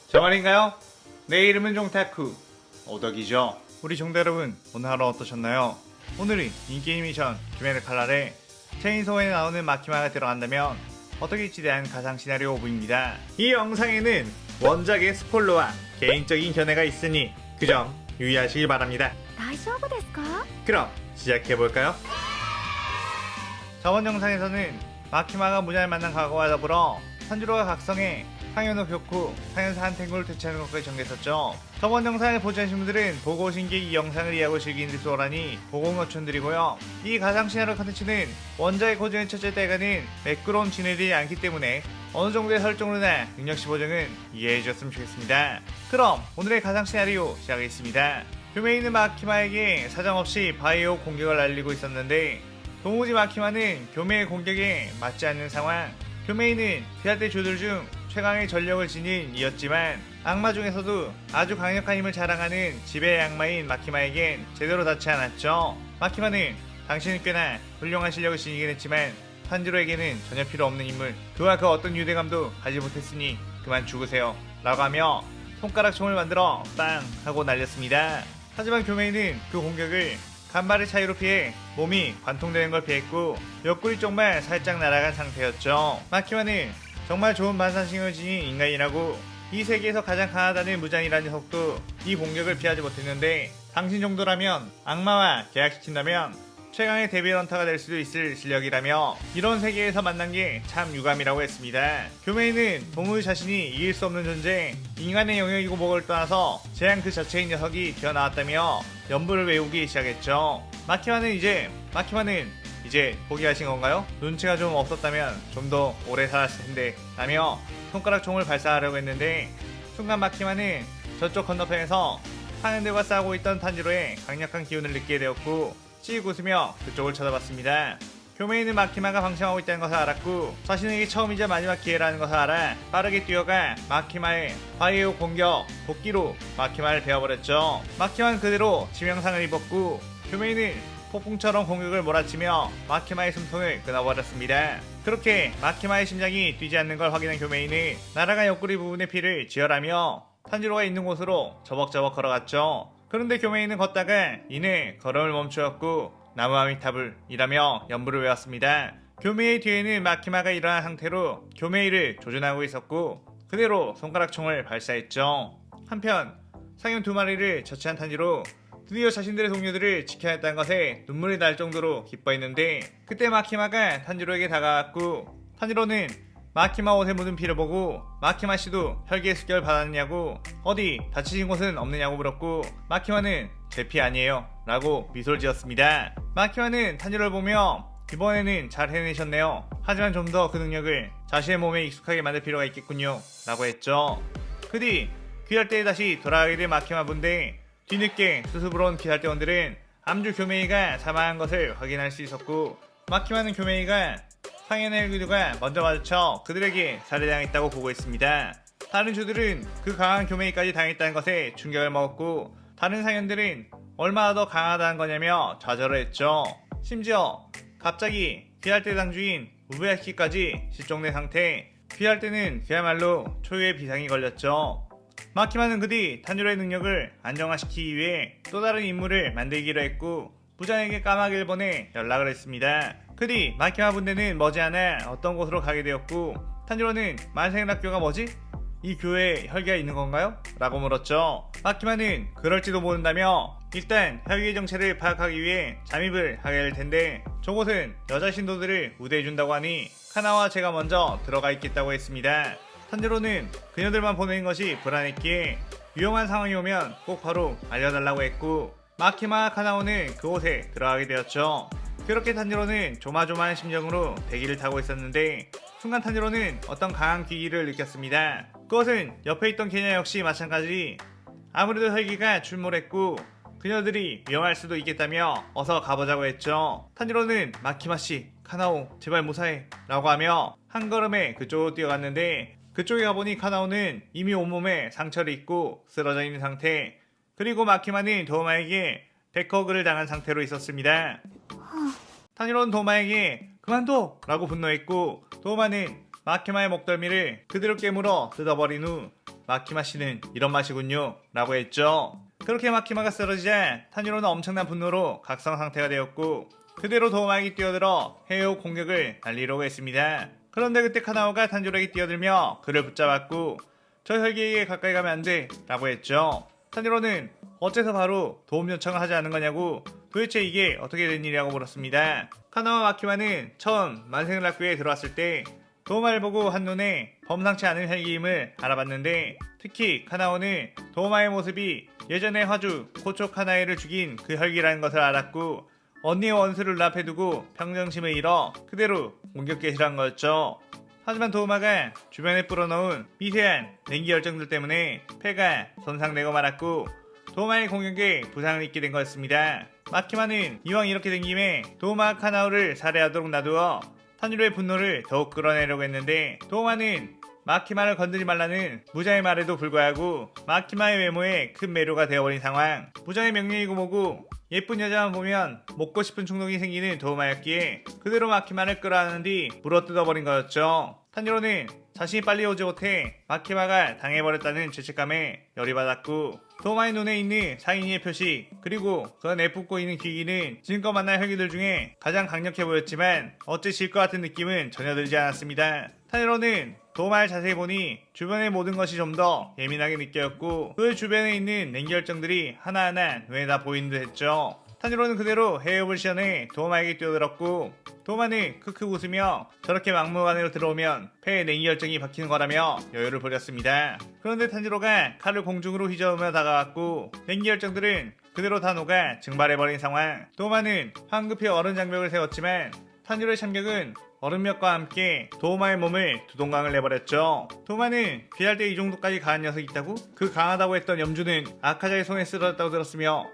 저 말인가요? 내 이름은 종타쿠 오덕이죠. 우리 종대 여러분, 오늘 하루 어떠셨나요? 오늘은 인기 애니메이션 귀멸의 칼날에 체인소어에 나오는 마키마가 들어간다면 어떻게일지 대한 가상 시나리오 5부입니다. 이 영상에는 원작의 스포일러와 개인적인 견해가 있으니 그 점 유의하시기 바랍니다. 大丈夫ですか? 그럼 시작해볼까요? 저번 영상에서는 마키마가 무자를 만난 과거와 더불어 산주로가 각성해 상현호 벽후, 상현사 한탱구를 대체하는 것까지 전개했었죠. 저번 영상을 보지 않으신 분들은 보고 오신 게 이 영상을 이해하고 즐기는 데 수월하니 보고 추천드리고요. 이 가상 시나리오 컨텐츠는 원작의 고증의 첫째 대가는 매끄러운 진행되지 않기 때문에 어느 정도의 설정으로나 능력치 보정은 이해해 주셨으면 좋겠습니다. 그럼 오늘의 가상 시나리오 시작하겠습니다. 교메에 있는 마키마에게 사정없이 바이오 공격을 날리고 있었는데 도무지 마키마는 교메의 공격에 맞지 않는 상황. 교메이는 피아테 조들 중 최강의 전력을 지닌 이였지만 악마 중에서도 아주 강력한 힘을 자랑하는 지배의 악마인 마키마에겐 제대로 닿지 않았죠. 마키마는 당신은 꽤나 훌륭한 실력을 지니긴 했지만 탄지로에게는 전혀 필요 없는 인물, 그와 그 어떤 유대감도 가지 못했으니 그만 죽으세요 라고 하며 손가락 총을 만들어 빵 하고 날렸습니다. 하지만 교메이는 그 공격을 간발의 차이로 피해 몸이 관통되는 걸 피했고 옆구리 쪽만 살짝 날아간 상태였죠. 마키마는 정말 좋은 반사신경을 지닌 인간이라고 이 세계에서 가장 강하다는 무장이라는 녀석도 이 공격을 피하지 못했는데 당신 정도라면 악마와 계약시킨다면 최강의 데뷔런터가 될 수도 있을 실력이라며 이런 세계에서 만난 게 참 유감이라고 했습니다. 교메이는 도무지 자신이 이길 수 없는 존재, 인간의 영역이고 뭐를 떠나서 재앙 그 자체인 녀석이 튀어나왔다며 연부를 외우기 시작했죠. 마키마는 이제 포기하신 건가요? 눈치가 좀 없었다면 좀 더 오래 살았을 텐데 라며 손가락 총을 발사하려고 했는데 순간 마키마는 저쪽 건너편에서 상현들과 싸우고 있던 탄지로의 강력한 기운을 느끼게 되었고 씩 웃으며 그쪽을 쳐다봤습니다. 교메이는 마키마가 방심하고 있다는 것을 알았고 자신에게 처음이자 마지막 기회라는 것을 알아 빠르게 뛰어가 마키마의 바이오 공격 도끼로 마키마를 베어버렸죠. 마키마는 그대로 치명상을 입었고 교메이는 폭풍처럼 공격을 몰아치며 마키마의 숨통을 끊어버렸습니다. 그렇게 마키마의 심장이 뛰지 않는 걸 확인한 교메이는 날아간 옆구리 부분의 피를 지혈하며 탄지로가 있는 곳으로 저벅저벅 걸어갔죠. 그런데 교메이는 걷다가 이내 걸음을 멈추었고 나무 아미타불 이라며 연부를 외웠습니다. 교메이 뒤에는 마키마가 일어난 상태로 교메이를 조준하고 있었고 그대로 손가락총을 발사했죠. 한편 상현 두 마리를 처치한 탄지로 드디어 자신들의 동료들을 지켜냈다는 것에 눈물이 날 정도로 기뻐했는데 그때 마키마가 탄지로에게 다가왔고 탄지로는 마키마 옷에 묻은 피를 보고 마키마 씨도 혈기의 습격을 받았느냐고 어디 다치신 곳은 없느냐고 물었고 마키마는 제 피 아니에요 라고 미소를 지었습니다. 마키마는 탄지로를 보며 이번에는 잘 해내셨네요. 하지만 좀 더 그 능력을 자신의 몸에 익숙하게 만들 필요가 있겠군요 라고 했죠. 그 뒤 귀할 때에 다시 돌아가게 된 마키마 분데 뒤늦게 수습으로 온 기살대원들은 암주 교메이가 사망한 것을 확인할 수 있었고 마키마는 교메이가 상현의 헬기도가 먼저 마주쳐 그들에게 살해당했다고 보고 있습니다. 다른 주들은 그 강한 교메이까지 당했다는 것에 충격을 먹었고 다른 상현들은 얼마나 더 강하다는 거냐며 좌절을 했죠. 심지어 갑자기 귀할대 당주인 우부야키까지 실종된 상태, 귀할대는 그야말로 초유의 비상이 걸렸죠. 마키마는 그 뒤 탄지로의 능력을 안정화시키기 위해 또 다른 인물을 만들기로 했고 부장에게 까마귀를 보내 연락을 했습니다. 그 뒤 마키마 분대는 머지않아 어떤 곳으로 가게 되었고 탄지로는 만생학교가 뭐지? 이 교회에 혈기가 있는 건가요? 라고 물었죠. 마키마는 그럴지도 모른다며 일단 혈기의 정체를 파악하기 위해 잠입을 하게 될 텐데 저곳은 여자 신도들을 우대해준다고 하니 카나와 제가 먼저 들어가 있겠다고 했습니다. 탄지로는 그녀들만 보내는 것이 불안했기에 위험한 상황이 오면 꼭 바로 알려달라고 했고 마키마와 카나오는 그곳에 들어가게 되었죠. 그렇게 탄지로는 조마조마한 심정으로 대기를 타고 있었는데 순간 탄지로는 어떤 강한 기기를 느꼈습니다. 그것은 옆에 있던 케냐 역시 마찬가지 아무래도 혈기가 출몰했고 그녀들이 위험할 수도 있겠다며 어서 가보자고 했죠. 탄지로는 마키마씨, 카나오 제발 무사해 라고 하며 한 걸음에 그쪽으로 뛰어갔는데 그쪽에 가보니 카나오는 이미 온몸에 상처를 입고 쓰러져 있는 상태, 그리고 마키마는 도마에게 데커그를 당한 상태로 있었습니다. 탄지로는 도마에게 그만둬! 라고 분노했고 도마는 마키마의 목덜미를 그대로 깨물어 뜯어버린 후 마키마 씨는 이런 맛이군요 라고 했죠. 그렇게 마키마가 쓰러지자 탄지로는 엄청난 분노로 각성 상태가 되었고 그대로 도마에게 뛰어들어 헤어 공격을 날리려고 했습니다. 그런데 그때 카나오가 탄지로에게 뛰어들며 그를 붙잡았고 저 혈기에게 가까이 가면 안 돼 라고 했죠. 탄지로는 어째서 바로 도움 요청을 하지 않은 거냐고 도대체 이게 어떻게 된 일이라고 물었습니다. 카나와 마키마는 처음 만생을학교에 들어왔을 때 도마를 보고 한눈에 범상치 않은 혈기임을 알아봤는데 특히 카나오는 도마의 모습이 예전에 화주 코초 카나에를 죽인 그 혈기라는 것을 알았고 언니의 원수를 눈앞에 두고 평정심을 잃어 그대로 공격 개시를 한 거였죠. 하지만 도마가 주변에 뿌려놓은 미세한 냉기 열정들 때문에 폐가 손상되고 말았고 도마의 공격에 부상을 입게 된 거였습니다. 마키마는 이왕 이렇게 된 김에 도마 카나오를 살해하도록 놔두어 탄지로의 분노를 더욱 끌어내려고 했는데 도마는 마키마를 건드리지 말라는 무자의 말에도 불구하고 마키마의 외모에 큰 매료가 되어버린 상황. 무자의 명령이고 뭐고 예쁜 여자만 보면 먹고 싶은 충동이 생기는 도마였기에 그대로 마키마를 끌어안은 뒤 물어뜯어버린 거였죠. 탄지로는 자신이 빨리 오지 못해 마키마가 당해버렸다는 죄책감에 열이 받았고 도마의 눈에 있는 상인이의 표식 그리고 그 내뿜고 있는 기기는 지금껏 만난 혈기들 중에 가장 강력해 보였지만 어째 질 것 같은 느낌은 전혀 들지 않았습니다. 탄지로는 도마를 자세히 보니 주변의 모든 것이 좀 더 예민하게 느껴졌고 그 주변에 있는 냉기열정들이 하나하나 눈에 다 보이는 듯 했죠. 탄지로는 그대로 헤어을 시연해 도마에게 뛰어들었고 도마는 크크 웃으며 저렇게 막무가내로 들어오면 폐에 냉기열정이 박히는 거라며 여유를 부렸습니다. 그런데 탄지로가 칼을 공중으로 휘저으며 다가왔고 냉기열정들은 그대로 다 녹아 증발해버린 상황. 도마는 황급히 얼음 장벽을 세웠지만 탄지로의 참격은 얼음벽과 함께 도마의 몸을 두 동강을 내버렸죠. 도마는 귀할 때 이 정도까지 강한 녀석이 있다고? 그 강하다고 했던 염주는 아카자의 손에 쓰러졌다고 들었으며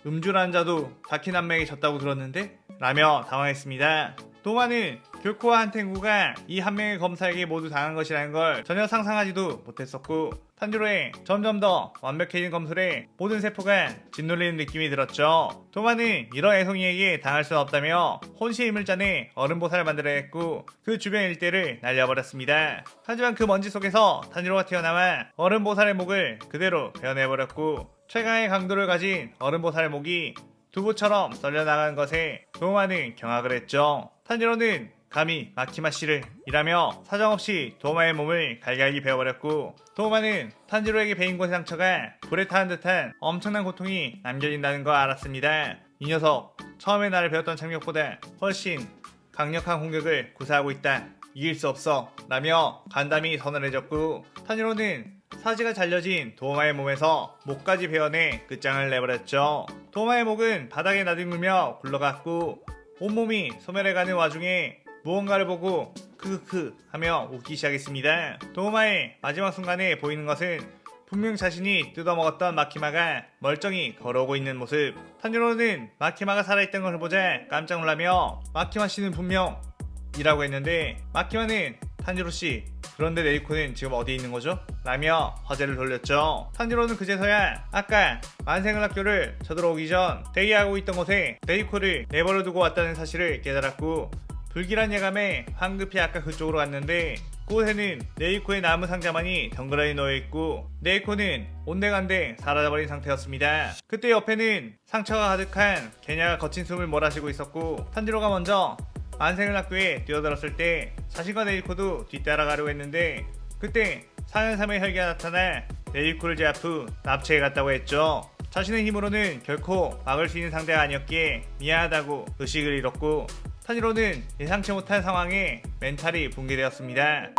음주라는 자도 다키남매에게 졌다고 들었는데? 라며 당황했습니다. 도마는 교코와 한탱구가 이 한 명의 검사에게 모두 당한 것이라는 걸 전혀 상상하지도 못했었고 탄지로의 점점 더 완벽해진 검술에 모든 세포가 짓눌리는 느낌이 들었죠. 도마는 이런 애송이에게 당할 수는 없다며 혼시의 힘을 짜내 얼음보살을 만들어야 했고 그 주변 일대를 날려버렸습니다. 하지만 그 먼지 속에서 탄지로가 튀어나와 얼음보살의 목을 그대로 베어내버렸고 최강의 강도를 가진 얼음보살의 목이 두부처럼 썰려나가는 것에 도마는 경악을 했죠. 탄지로는 감히 마키마 씨를 이라며 사정없이 도마의 몸을 갈갈기 베어버렸고 도마는 탄지로에게 베인 곳의 상처가 불에 타는 듯한 엄청난 고통이 남겨진다는 걸 알았습니다. 이 녀석 처음에 나를 배웠던 장력보다 훨씬 강력한 공격을 구사하고 있다. 이길 수 없어 라며 간담히 서늘해졌고 탄지로는 사지가 잘려진 도마의 몸에서 목까지 베어내 끝장을 내버렸죠. 도마의 목은 바닥에 나뒹굴며 굴러갔고 온몸이 소멸해가는 와중에 무언가를 보고 크크크 하며 웃기 시작했습니다. 도마의 마지막 순간에 보이는 것은 분명 자신이 뜯어먹었던 마키마가 멀쩡히 걸어오고 있는 모습. 탄지로는 마키마가 살아있던 걸 보자 깜짝 놀라며 마키마 씨는 분명 이라고 했는데 마키마는 탄지로 씨 그런데 네이코는 지금 어디에 있는 거죠? 라며 화제를 돌렸죠. 탄지로는 그제서야 아까 만생을학교를 쳐들어오기 전 대기하고 있던 곳에 네이코를 내버려 두고 왔다는 사실을 깨달았고 불길한 예감에 황급히 아까 그쪽으로 갔는데 그곳에는 네이코의 나무 상자만이 덩그러니 놓여있고 네이코는 온데간데 사라져버린 상태였습니다. 그때 옆에는 상처가 가득한 개냐가 거친 숨을 몰아쉬고 있었고 탄지로가 먼저 만생을학교에 뛰어들었을 때 자신과 네이코도 뒤따라가려고 했는데 그때 4년3의 혈기가 나타나 네이코를 제압 후 납치해 갔다고 했죠. 자신의 힘으로는 결코 막을 수 있는 상대가 아니었기에 미안하다고 의식을 잃었고 탄지로는 예상치 못한 상황에 멘탈이 붕괴되었습니다.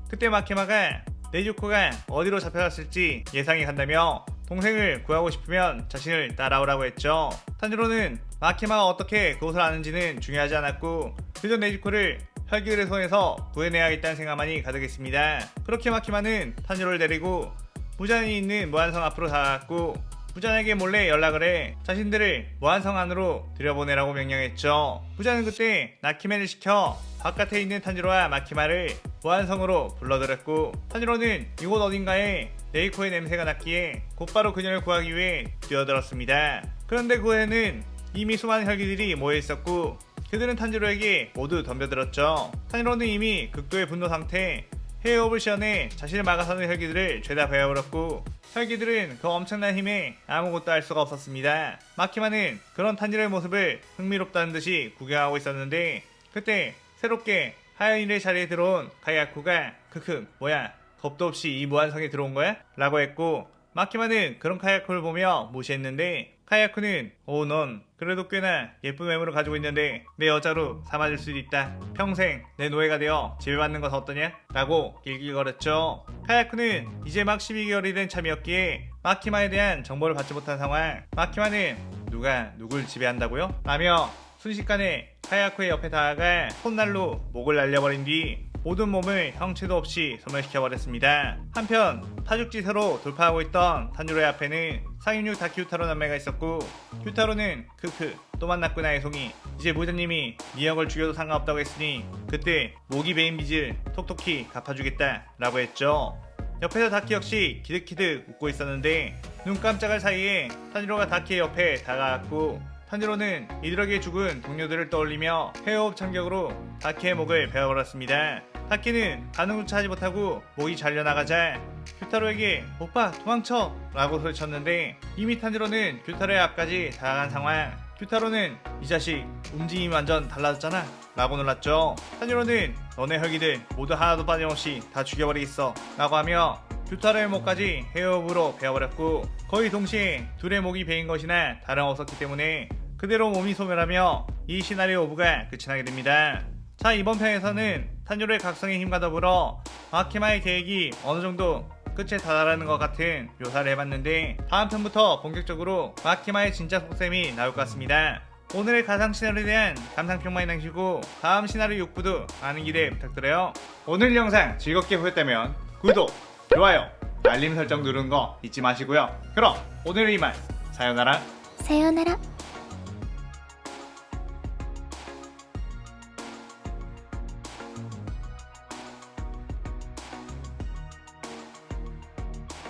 그때 마키마가 네이코가 어디로 잡혀갔을지 예상이 간다며 동생을 구하고 싶으면 자신을 따라오라고 했죠. 탄지로는 마키마가 어떻게 그곳을 아는지는 중요하지 않았고 그저 네이코를 혈기들의 손에서 구해내야겠다는 생각만이 가득했습니다. 그렇게 마키마는 탄지로를 데리고 무잔이 있는 무한성 앞으로 다가갔고 무잔에게 몰래 연락을 해 자신들을 무한성 안으로 들여보내라고 명령했죠. 무잔은 그때 나키맨을 시켜 바깥에 있는 탄지로와 마키마를 무한성으로 불러들였고 탄지로는 이곳 어딘가에 네이코의 냄새가 났기에 곧바로 그녀를 구하기 위해 뛰어들었습니다. 그런데 그 후에는 이미 수많은 혈기들이 모여있었고 그들은 탄지로에게 모두 덤벼들었죠. 탄지로는 이미 극도의 분노 상태, 헤어업을 시연해 자신을 막아서는 혈기들을 죄다 베어버렸고 혈기들은 그 엄청난 힘에 아무것도 할 수가 없었습니다. 마키마는 그런 탄지로의 모습을 흥미롭다는 듯이 구경하고 있었는데 그때 새롭게 하연일의 자리에 들어온 카야쿠가 크크 뭐야 겁도 없이 이 무한성에 들어온 거야? 라고 했고 마키마는 그런 카야쿠를 보며 무시했는데 카야쿠는 넌 그래도 꽤나 예쁜 외모를 가지고 있는데 내 여자로 삼아줄 수도 있다. 평생 내 노예가 되어 지배받는 것은 어떠냐? 라고 길길거렸죠. 카야쿠는 이제 막 12개월이 된 참이었기에 마키마에 대한 정보를 받지 못한 상황. 마키마는 누가 누굴 지배한다고요? 라며 순식간에 카야쿠의 옆에 다가가 손날로 목을 날려버린 뒤 모든 몸을 형체도 없이 소멸시켜버렸습니다. 한편 타죽지세로 돌파하고 있던 탄지로의 앞에는 상인육 다키우타로 남매가 있었고 큐타로는 크크 또 만났구나 애송이 이제 모자님이 미역을 죽여도 상관없다고 했으니 그때 모기 베인 빚을 톡톡히 갚아주겠다 라고 했죠. 옆에서 다키 역시 기득기득 웃고 있었는데 눈 깜짝할 사이에 탄지로가 다키의 옆에 다가갔고 탄지로는 이들에게 죽은 동료들을 떠올리며 헤어업 참격으로 다키의 목을 베어버렸습니다. 다키는 반응조차 하지 못하고 목이 잘려나가자 큐타로에게 오빠 도망쳐 라고 소리쳤는데 이미 탄지로는 큐타로의 앞까지 다가간 상황. 큐타로는 이 자식 움직임이 완전 달라졌잖아 라고 놀랐죠. 탄지로는 너네 혈기들 모두 하나도 빠짐없이 다 죽여버리겠어 라고 하며 큐타로의 목까지 헤어업으로 베어버렸고 거의 동시에 둘의 목이 베인 것이나 다름없었기 때문에 그대로 몸이 소멸하며 이 시나리오 오브가 끝이 나게 됩니다. 자, 이번 편에서는 탄지로의 각성의 힘과 더불어 마키마의 계획이 어느정도 끝에 다다르는 것 같은 묘사를 해봤는데 다음 편부터 본격적으로 마키마의 진짜 속셈이 나올 것 같습니다. 오늘의 가상 시나리오에 대한 감상평 많이 남기고 다음 시나리오 6부도 많은 기대 부탁드려요. 오늘 영상 즐겁게 보셨다면 구독, 좋아요, 알림 설정 누르는 거 잊지 마시고요. 그럼 오늘은 이만 사요나라.さようなら。